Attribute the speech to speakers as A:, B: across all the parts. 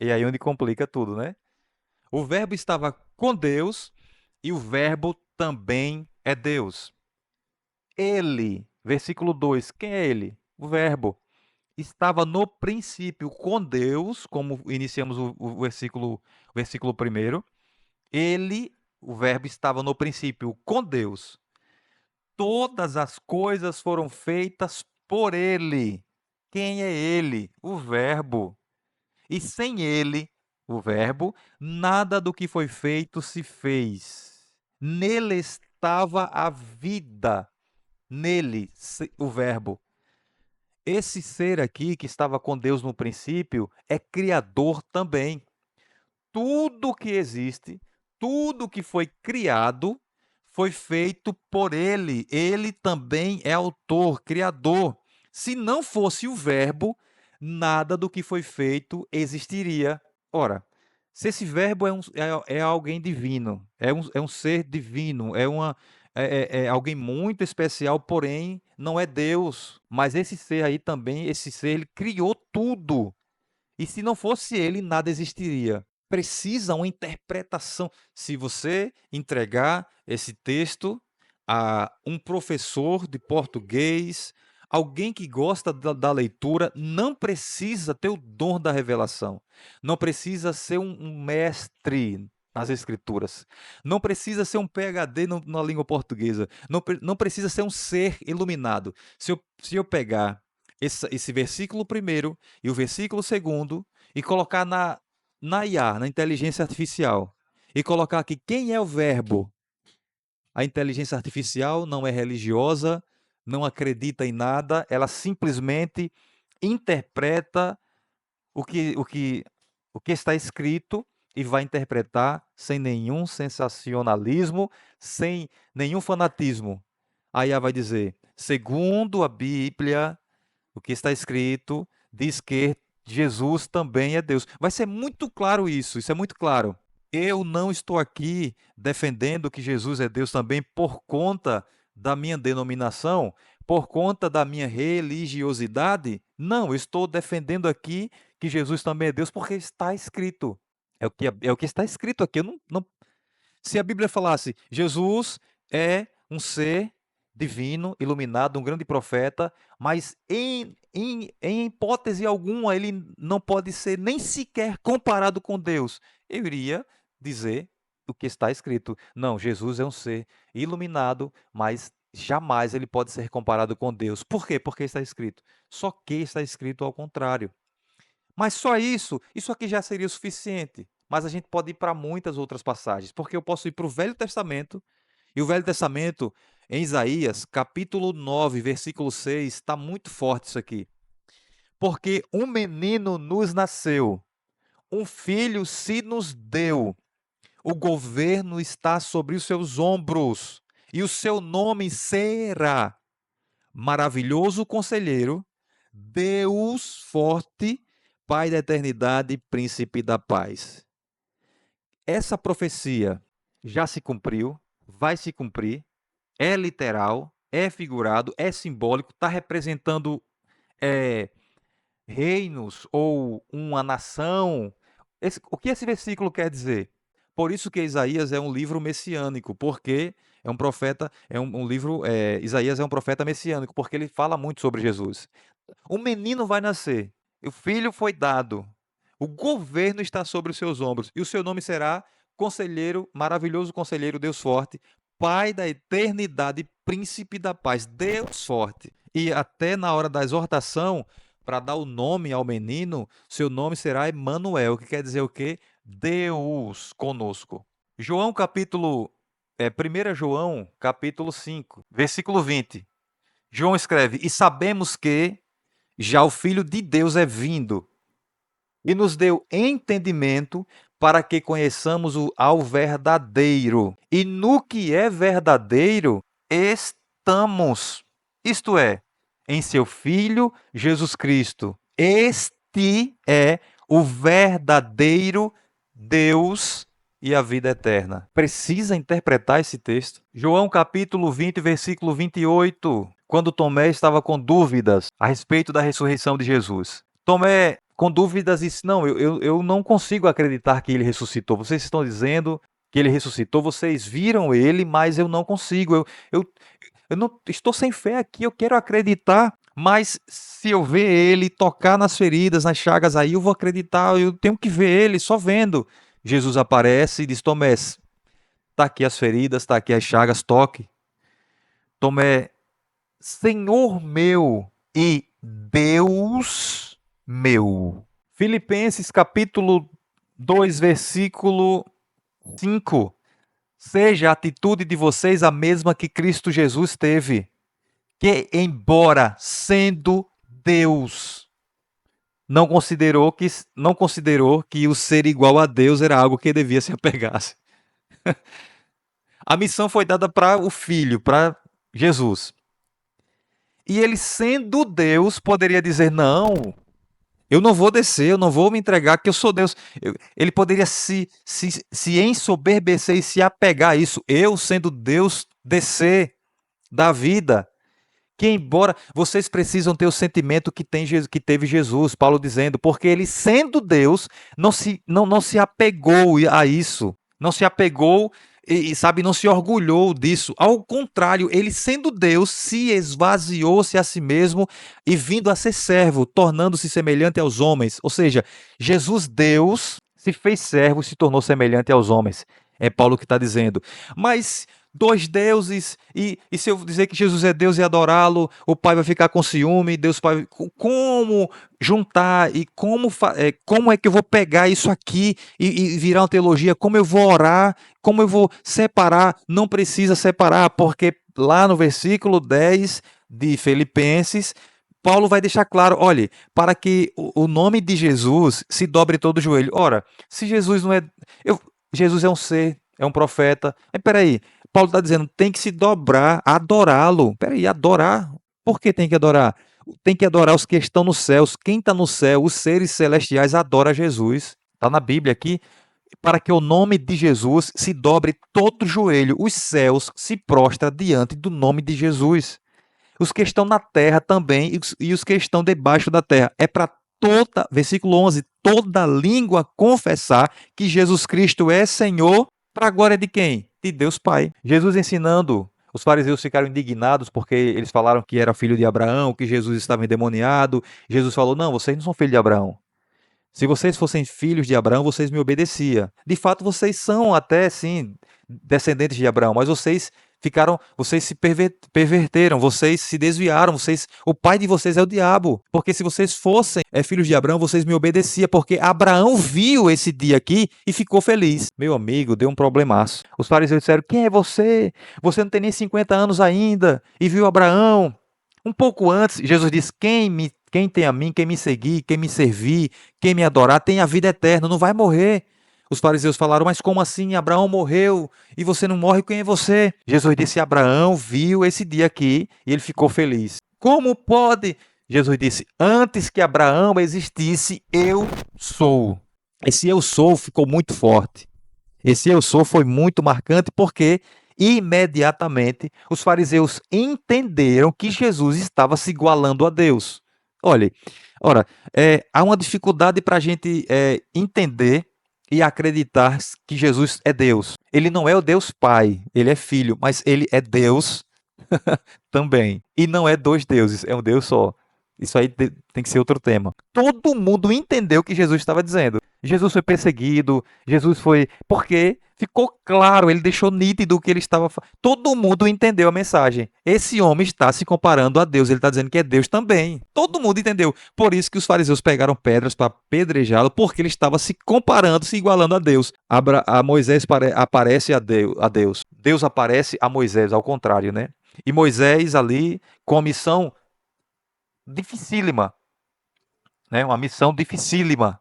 A: E aí onde complica tudo, né? O verbo estava com Deus e o verbo também é Deus. Ele, versículo 2, quem é ele? O verbo. Estava no princípio com Deus, como iniciamos o versículo primeiro. Ele, o verbo, estava no princípio com Deus. Todas as coisas foram feitas por ele. Quem é ele? O verbo. E sem ele, o verbo, nada do que foi feito se fez. Nele estava a vida. Nele, o verbo. Esse ser aqui que estava com Deus no princípio é criador também. Tudo que existe, tudo que foi criado, foi feito por ele. Ele também é autor, criador. Se não fosse o verbo, nada do que foi feito existiria. Ora, se esse verbo é alguém divino, é um ser divino, é alguém muito especial, porém não é Deus. Mas esse ser aí também, esse ser, ele criou tudo. E se não fosse ele, nada existiria. Precisa uma interpretação. Se você entregar esse texto a um professor de português, alguém que gosta da leitura, não precisa ter o dom da revelação. Não precisa ser um mestre nas escrituras. Não precisa ser um PhD na língua portuguesa. Não precisa ser um ser iluminado. Se eu pegar esse versículo primeiro e o versículo segundo e colocar na IA, na inteligência artificial, e colocar aqui quem é o verbo. A inteligência artificial não é religiosa, não acredita em nada, ela simplesmente interpreta o que está escrito e vai interpretar sem nenhum sensacionalismo, sem nenhum fanatismo. A IA vai dizer, segundo a Bíblia, o que está escrito diz que Jesus também é Deus. Vai ser muito claro isso é muito claro. Eu não estou aqui defendendo que Jesus é Deus também por conta da minha denominação, por conta da minha religiosidade. Não, eu estou defendendo aqui que Jesus também é Deus porque está escrito. É o que está escrito aqui. Eu não, se a Bíblia falasse Jesus é um ser divino, iluminado, um grande profeta, mas em hipótese alguma ele não pode ser nem sequer comparado com Deus, eu iria dizer o que está escrito. Não, Jesus é um ser iluminado, mas jamais ele pode ser comparado com Deus. Por quê? Porque está escrito. Só que está escrito ao contrário. Mas só isso aqui já seria o suficiente. Mas a gente pode ir para muitas outras passagens, porque eu posso ir para o Velho Testamento, e o Velho Testamento, em Isaías, capítulo 9, versículo 6, está muito forte isso aqui. Porque um menino nos nasceu, um filho se nos deu, o governo está sobre os seus ombros, e o seu nome será Maravilhoso Conselheiro, Deus Forte, Pai da Eternidade, Príncipe da Paz. Essa profecia já se cumpriu, vai se cumprir, é literal, é figurado, é simbólico, está representando é, reinos ou uma nação. O que esse versículo quer dizer? Por isso que Isaías é um livro messiânico, porque é um profeta, é um livro, Isaías é um profeta messiânico, porque ele fala muito sobre Jesus. Um menino vai nascer, o filho foi dado, o governo está sobre os seus ombros, e o seu nome será Conselheiro, Maravilhoso Conselheiro, Deus Forte, Pai da Eternidade, Príncipe da Paz, Deus Forte. E até na hora da exortação, para dar o nome ao menino, seu nome será Emanuel, que quer dizer o quê? Deus conosco. João capítulo, 1 João capítulo 5, versículo 20. João escreve, e sabemos que já o Filho de Deus é vindo e nos deu entendimento para que conheçamos ao verdadeiro. E no que é verdadeiro, estamos. Isto é, em seu Filho Jesus Cristo. Este é o verdadeiro Deus e a vida eterna. Precisa interpretar esse texto. João capítulo 20, versículo 28. Quando Tomé estava com dúvidas a respeito da ressurreição de Jesus. Tomé com dúvidas e disse, não, eu não consigo acreditar que ele ressuscitou. Vocês estão dizendo que ele ressuscitou, vocês viram ele, mas eu não consigo. Eu não estou sem fé aqui, eu quero acreditar, mas se eu ver ele tocar nas feridas, nas chagas, aí eu vou acreditar, eu tenho que ver ele só vendo. Jesus aparece e diz, Tomé, está aqui as feridas, está aqui as chagas, toque. Tomé, Senhor meu e Deus meu. Filipenses capítulo 2, versículo 5. Seja a atitude de vocês a mesma que Cristo Jesus teve, que, embora sendo Deus, não considerou que o ser igual a Deus era algo que devia se apegar. A missão foi dada para o Filho, para Jesus. E ele, sendo Deus, poderia dizer, não, eu não vou descer, eu não vou me entregar, que eu sou Deus. Ele poderia se ensoberbecer e se apegar a isso. Eu, sendo Deus, descer da vida. Que embora vocês precisam ter o sentimento que teve Jesus, Paulo dizendo, porque ele, sendo Deus, não se apegou a isso. Não se apegou sabe, não se orgulhou disso. Ao contrário, ele, sendo Deus, se esvaziou-se a si mesmo e vindo a ser servo, tornando-se semelhante aos homens. Ou seja, Jesus, Deus, se fez servo e se tornou semelhante aos homens. É Paulo que está dizendo. Mas dois deuses, e se eu dizer que Jesus é Deus e adorá-lo, o Pai vai ficar com ciúme, Deus Pai, como juntar e como é que eu vou pegar isso aqui e virar uma teologia, como eu vou orar, como eu vou separar? Não precisa separar, porque lá no versículo 10 de Filipenses, Paulo vai deixar claro, olhe, para que o nome de Jesus se dobre todo o joelho. Ora, se Jesus não é... Jesus é um ser, é um profeta. Mas peraí, Paulo está dizendo, tem que se dobrar, adorá-lo. Peraí, adorar? Por que tem que adorar? Tem que adorar os que estão nos céus. Quem está no céu, os seres celestiais, adora Jesus. Está na Bíblia aqui. Para que o nome de Jesus se dobre todo o joelho. Os céus se prostram diante do nome de Jesus. Os que estão na terra também e os que estão debaixo da terra. É para toda, versículo 11, toda língua confessar que Jesus Cristo é Senhor, para a glória de quem? De Deus Pai. Jesus ensinando, os fariseus ficaram indignados porque eles falaram que era filho de Abraão, que Jesus estava endemoniado. Jesus falou, não, vocês não são filhos de Abraão. Se vocês fossem filhos de Abraão, vocês me obedeciam. De fato, vocês são até, sim, descendentes de Abraão, mas vocês se perverteram, vocês se desviaram, o pai de vocês é o diabo. Porque se vocês fossem filhos de Abraão, vocês me obedeciam, porque Abraão viu esse dia aqui e ficou feliz. Meu amigo, deu um problemaço. Os fariseus disseram, quem é você? Você não tem nem 50 anos ainda e viu Abraão. Um pouco antes, Jesus disse, quem tem a mim, quem me seguir, quem me servir, quem me adorar, tem a vida eterna, não vai morrer. Os fariseus falaram, mas como assim? Abraão morreu e você não morre, quem é você? Jesus disse, Abraão viu esse dia aqui e ele ficou feliz. Como pode? Jesus disse, antes que Abraão existisse, eu sou. Esse eu sou ficou muito forte. Esse eu sou foi muito marcante porque imediatamente os fariseus entenderam que Jesus estava se igualando a Deus. Olha, há uma dificuldade para a gente entender e acreditar que Jesus é Deus. Ele não é o Deus Pai, ele é Filho, mas ele é Deus também. E não é dois deuses, é um Deus só. Isso aí tem que ser outro tema. Todo mundo entendeu o que Jesus estava dizendo. Jesus foi perseguido, porque ficou claro, ele deixou nítido o que ele estava falando. Todo mundo entendeu a mensagem. Esse homem está se comparando a Deus, ele está dizendo que é Deus também. Todo mundo entendeu. Por isso que os fariseus pegaram pedras para apedrejá-lo, porque ele estava se comparando, se igualando a Deus. A Moisés aparece a Deus. Deus aparece a Moisés, ao contrário, né? E Moisés ali, com a missão dificílima, né? Uma missão dificílima,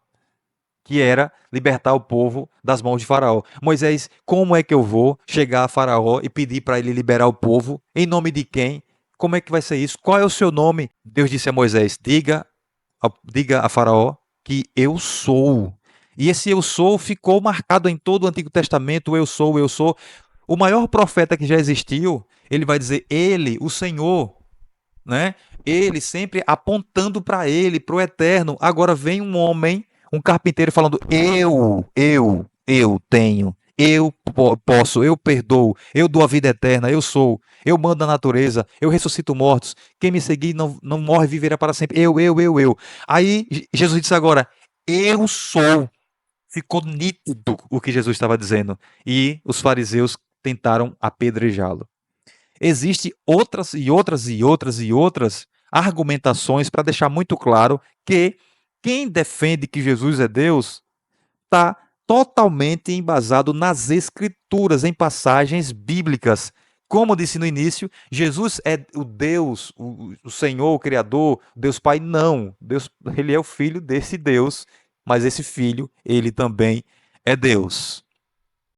A: que era libertar o povo das mãos de Faraó. Moisés, como é que eu vou chegar a Faraó e pedir para ele liberar o povo? Em nome de quem? Como é que vai ser isso? Qual é o seu nome? Deus disse a Moisés, diga a Faraó que eu sou. E esse eu sou ficou marcado em todo o Antigo Testamento, eu sou, eu sou. O maior profeta que já existiu, ele vai dizer, ele, o Senhor, né? Ele sempre apontando para ele, para o eterno. Agora vem um homem, um carpinteiro, falando: eu tenho, eu posso, eu perdoo, eu dou a vida eterna, eu sou, eu mando a natureza, eu ressuscito mortos. Quem me seguir não morre, viverá para sempre. Eu. Aí Jesus disse agora: eu sou. Ficou nítido o que Jesus estava dizendo. E os fariseus tentaram apedrejá-lo. Existem outras argumentações para deixar muito claro que quem defende que Jesus é Deus está totalmente embasado nas Escrituras, em passagens bíblicas. Como disse no início, Jesus é o Deus, o Senhor, o Criador, Deus Pai. Não, Deus, ele é o filho desse Deus, mas esse filho, ele também é Deus.